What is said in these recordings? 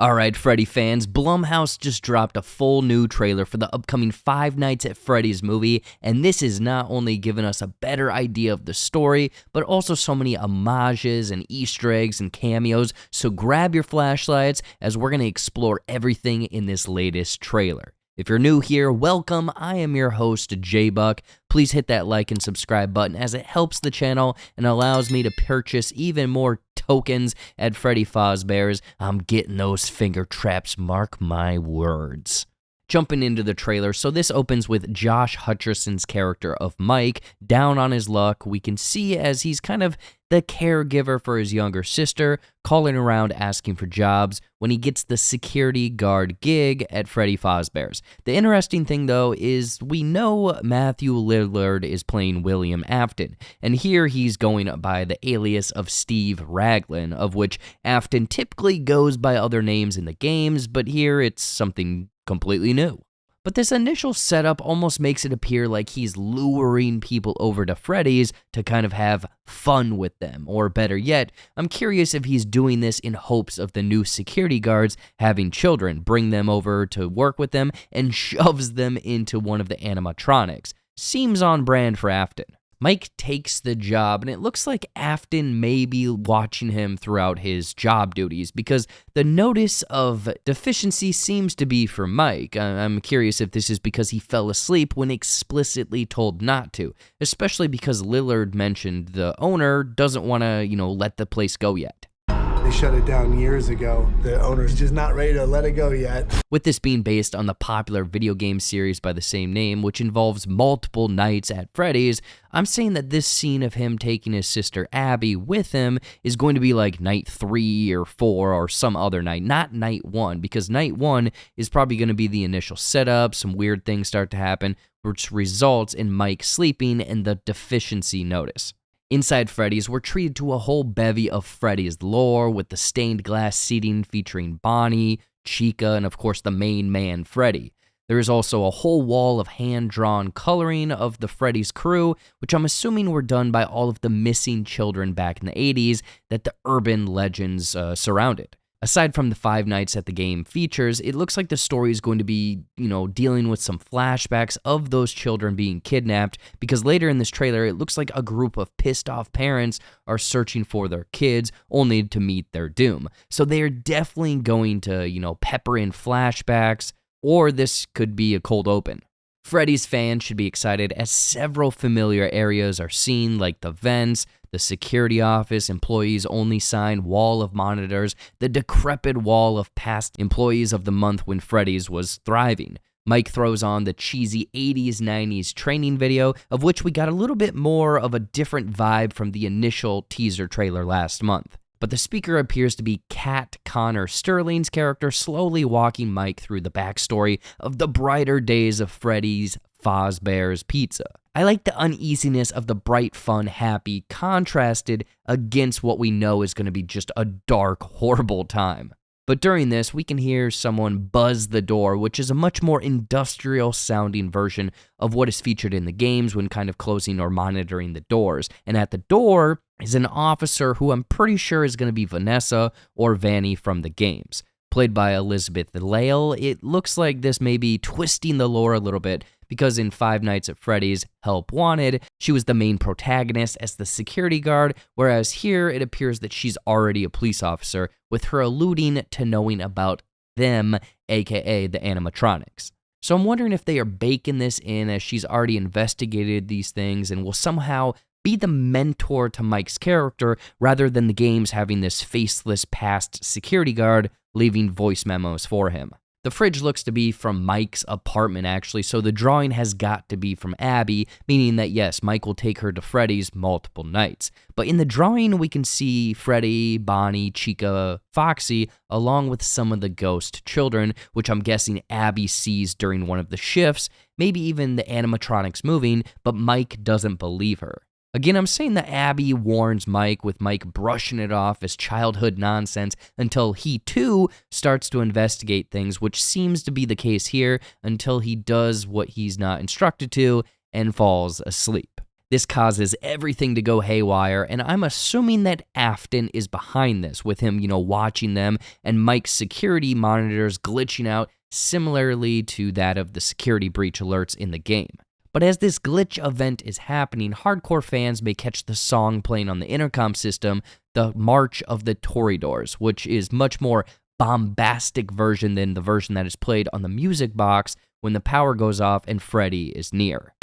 Alright, Freddy fans, Blumhouse just dropped a full new trailer for the upcoming Five Nights at Freddy's movie, and this has not only given us a better idea of the story, but also so many homages and Easter eggs and cameos, so grab your flashlights as we're going to explore everything in this latest trailer. If you're new here, welcome. I am your host, J-Buck. Please hit that like and subscribe button as it helps the channel and allows me to purchase even more tokens at FIVE. I'm getting those finger traps, mark my words. Jumping into the trailer, so this opens with Josh Hutcherson's character of Mike down on his luck. We can see as he's kind of the caregiver for his younger sister, calling around asking for jobs when he gets the security guard gig at Freddy Fazbear's. The interesting thing though is we know Matthew Lillard is playing William Afton, and here he's going by the alias of Steve Raglan, of which Afton typically goes by other names in the games, but here it's something completely new. But this initial setup almost makes it appear like he's luring people over to Freddy's to kind of have fun with them, or better yet, I'm curious if he's doing this in hopes of the new security guards having children, bring them over to work with them, and shoves them into one of the animatronics. Seems on brand for Afton. Mike takes the job, and it looks like Afton may be watching him throughout his job duties because the notice of deficiency seems to be for Mike. I'm curious if this is because he fell asleep when explicitly told not to, especially because Lillard mentioned the owner doesn't want to, let the place go yet. They shut it down years ago. The owner's just not ready to let it go yet. With this being based on the popular video game series by the same name, which involves multiple nights at Freddy's, I'm saying that this scene of him taking his sister Abby with him is going to be like night 3 or 4 or some other night, not night 1, because night 1 is probably going to be the initial setup, some weird things start to happen, which results in Mike sleeping and the deficiency notice. Inside Freddy's, we're treated to a whole bevy of Freddy's lore with the stained glass seating featuring Bonnie, Chica, and of course the main man, Freddy. There is also a whole wall of hand-drawn coloring of the Freddy's crew, which I'm assuming were done by all of the missing children back in the 80s that the urban legends surrounded. Aside from the Five Nights at the Game features, it looks like the story is going to be, dealing with some flashbacks of those children being kidnapped, because later in this trailer, it looks like a group of pissed off parents are searching for their kids, only to meet their doom. So they are definitely going to, pepper in flashbacks, or this could be a cold open. Freddy's fans should be excited as several familiar areas are seen, like the vents, the security office, employees only sign wall of monitors, the decrepit wall of past employees of the month when Freddy's was thriving. Mike throws on the cheesy 80s, 90s training video, of which we got a little bit more of a different vibe from the initial teaser trailer last month. But the speaker appears to be Kat Connor Sterling's character, slowly walking Mike through the backstory of the brighter days of Freddy's Fazbear's Pizza. I like the uneasiness of the bright, fun, happy, contrasted against what we know is going to be just a dark, horrible time. But during this, we can hear someone buzz the door, which is a much more industrial-sounding version of what is featured in the games when kind of closing or monitoring the doors. And at the door is an officer who I'm pretty sure is going to be Vanessa or Vanny from the games. Played by Elizabeth Lale, it looks like this may be twisting the lore a little bit, because in Five Nights at Freddy's Help Wanted, she was the main protagonist as the security guard, whereas here it appears that she's already a police officer, with her alluding to knowing about them, aka the animatronics. So I'm wondering if they are baking this in as she's already investigated these things and will somehow be the mentor to Mike's character rather than the games having this faceless past security guard leaving voice memos for him. The fridge looks to be from Mike's apartment, actually, so the drawing has got to be from Abby, meaning that yes, Mike will take her to Freddy's multiple nights. But in the drawing, we can see Freddy, Bonnie, Chica, Foxy, along with some of the ghost children, which I'm guessing Abby sees during one of the shifts, maybe even the animatronics moving, but Mike doesn't believe her. Again, I'm saying that Abby warns Mike, with Mike brushing it off as childhood nonsense until he too starts to investigate things, which seems to be the case here until he does what he's not instructed to and falls asleep. This causes everything to go haywire, and I'm assuming that Afton is behind this, with him, watching them, and Mike's security monitors glitching out similarly to that of the security breach alerts in the game. But as this glitch event is happening, hardcore fans may catch the song playing on the intercom system, the March of the Toreadors, which is much more bombastic version than the version that is played on the music box when the power goes off and Freddy is near.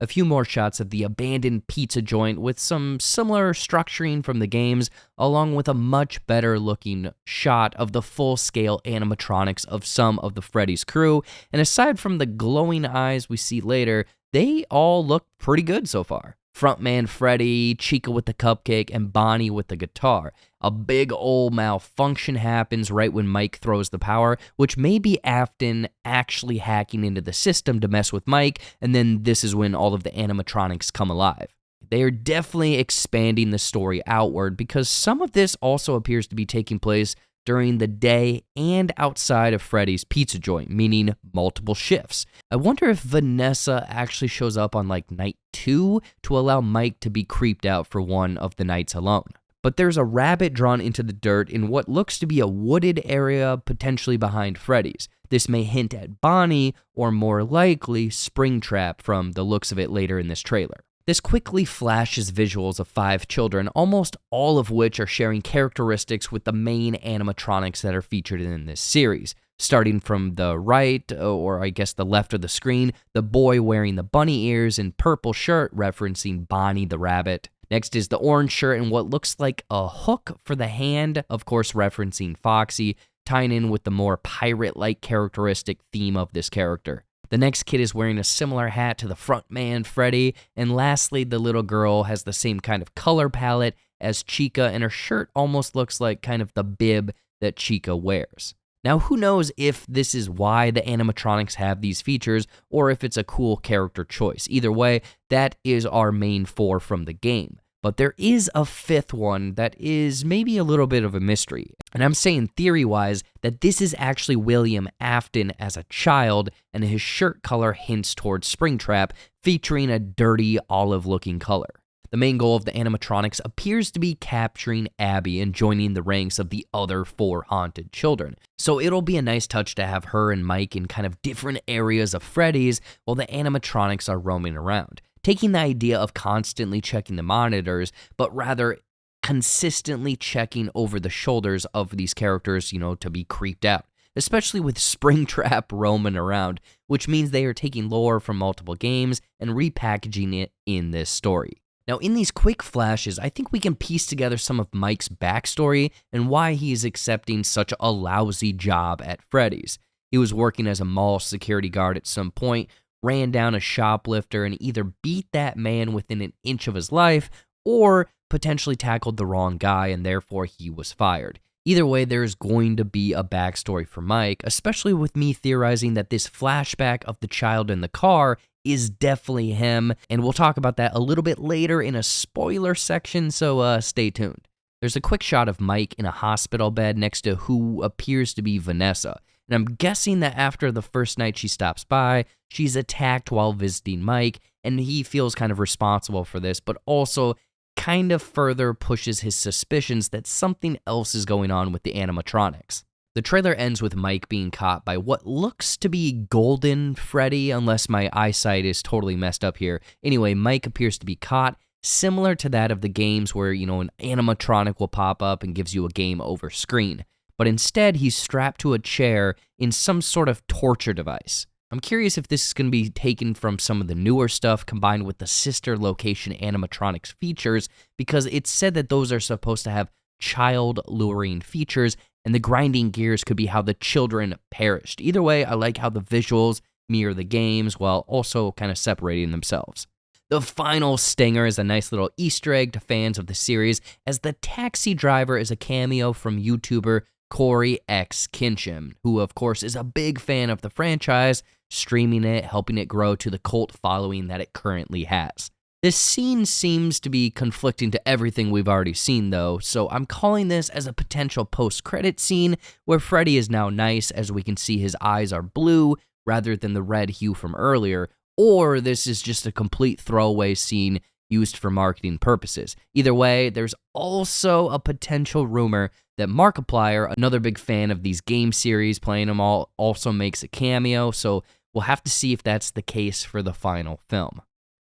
A few more shots of the abandoned pizza joint with some similar structuring from the games, along with a much better looking shot of the full-scale animatronics of some of the Freddy's crew, and aside from the glowing eyes we see later, they all look pretty good so far. Frontman Freddy, Chica with the cupcake, and Bonnie with the guitar. A big old malfunction happens right when Mike throws the power, which may be Afton actually hacking into the system to mess with Mike, and then this is when all of the animatronics come alive. They are definitely expanding the story outward because some of this also appears to be taking place during the day and outside of Freddy's pizza joint, meaning multiple shifts. I wonder if Vanessa actually shows up on night 2 to allow Mike to be creeped out for one of the nights alone. But there's a rabbit drawn into the dirt in what looks to be a wooded area potentially behind Freddy's. This may hint at Bonnie, or more likely Springtrap from the looks of it later in this trailer. This quickly flashes visuals of 5 children, almost all of which are sharing characteristics with the main animatronics that are featured in this series. Starting from the right, or I guess the left of the screen, the boy wearing the bunny ears and purple shirt referencing Bonnie the rabbit. Next is the orange shirt and what looks like a hook for the hand, of course referencing Foxy, tying in with the more pirate-like characteristic theme of this character. The next kid is wearing a similar hat to the frontman Freddy, and lastly, the little girl has the same kind of color palette as Chica, and her shirt almost looks like kind of the bib that Chica wears. Now, who knows if this is why the animatronics have these features, or if it's a cool character choice. Either way, that is our main 4 from the game. But there is a 5th one that is maybe a little bit of a mystery. And I'm saying theory-wise that this is actually William Afton as a child, and his shirt color hints towards Springtrap, featuring a dirty olive-looking color. The main goal of the animatronics appears to be capturing Abby and joining the ranks of the other 4 haunted children. So it'll be a nice touch to have her and Mike in kind of different areas of Freddy's while the animatronics are roaming around. Taking the idea of constantly checking the monitors, but rather consistently checking over the shoulders of these characters, to be creeped out. Especially with Springtrap roaming around, which means they are taking lore from multiple games and repackaging it in this story. Now, in these quick flashes, I think we can piece together some of Mike's backstory and why he is accepting such a lousy job at Freddy's. He was working as a mall security guard at some point, ran down a shoplifter, and either beat that man within an inch of his life, or potentially tackled the wrong guy, and therefore he was fired. Either way, there's going to be a backstory for Mike, especially with me theorizing that this flashback of the child in the car is definitely him, and we'll talk about that a little bit later in a spoiler section, so stay tuned. There's a quick shot of Mike in a hospital bed next to who appears to be Vanessa, and I'm guessing that after the first night she stops by, she's attacked while visiting Mike, and he feels kind of responsible for this, but also kind of further pushes his suspicions that something else is going on with the animatronics. The trailer ends with Mike being caught by what looks to be Golden Freddy, unless my eyesight is totally messed up here. Anyway, Mike appears to be caught, similar to that of the games where, an animatronic will pop up and gives you a game over screen. But instead, he's strapped to a chair in some sort of torture device. I'm curious if this is going to be taken from some of the newer stuff combined with the sister location animatronics features, because it's said that those are supposed to have child-luring features, and the grinding gears could be how the children perished. Either way, I like how the visuals mirror the games while also kind of separating themselves. The final stinger is a nice little Easter egg to fans of the series, as the taxi driver is a cameo from YouTuber Corey X Kinsham, who of course is a big fan of the franchise, streaming it, helping it grow to the cult following that it currently has. This scene seems to be conflicting to everything we've already seen though, so I'm calling this as a potential post-credit scene where Freddy is now nice as we can see his eyes are blue rather than the red hue from earlier, or this is just a complete throwaway scene used for marketing purposes. Either way, there's also a potential rumor that Markiplier, another big fan of these game series, playing them all, also makes a cameo, so we'll have to see if that's the case for the final film.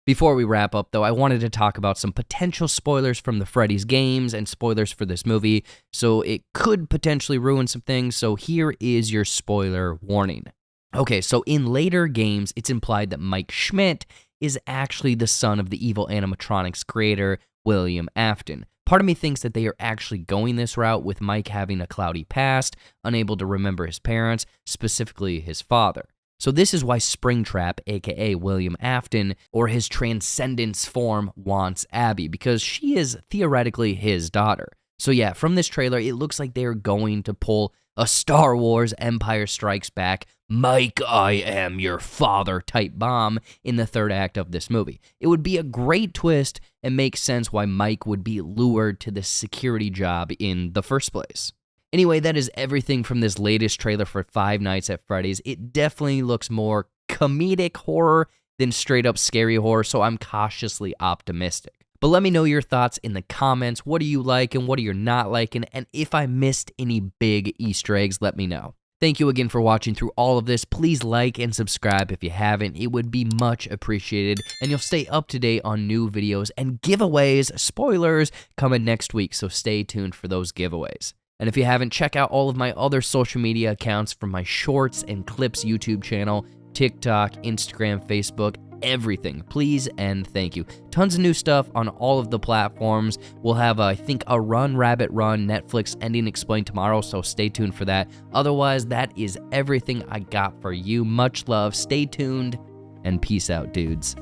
Before we wrap up, though, I wanted to talk about some potential spoilers from the Freddy's games and spoilers for this movie, so it could potentially ruin some things, so here is your spoiler warning. Okay, so in later games, it's implied that Mike Schmidt is actually the son of the evil animatronics creator, William Afton. Part of me thinks that they are actually going this route with Mike having a cloudy past, unable to remember his parents, specifically his father. So this is why Springtrap, aka William Afton, or his Transcendence form, wants Abby, because she is theoretically his daughter. So yeah, from this trailer, it looks like they're going to pull a Star Wars Empire Strikes Back, Mike, I am your father type bomb in the third act of this movie. It would be a great twist and make sense why Mike would be lured to this security job in the first place. Anyway, that is everything from this latest trailer for Five Nights at Freddy's. It definitely looks more comedic horror than straight up scary horror, so I'm cautiously optimistic. But let me know your thoughts in the comments. What do you like and what are you not liking? And if I missed any big Easter eggs, let me know. Thank you again for watching through all of this. Please like and subscribe if you haven't. It would be much appreciated, and you'll stay up to date on new videos and giveaways, spoilers, coming next week, so stay tuned for those giveaways. And if you haven't, check out all of my other social media accounts from my Shorts and Clips YouTube channel, TikTok, Instagram, Facebook, everything. Please and thank you. Tons of new stuff on all of the platforms. We'll have, I think, a Run Rabbit Run Netflix ending explained tomorrow, so stay tuned for that. Otherwise, that is everything I got for you. Much love, stay tuned, and peace out, dudes.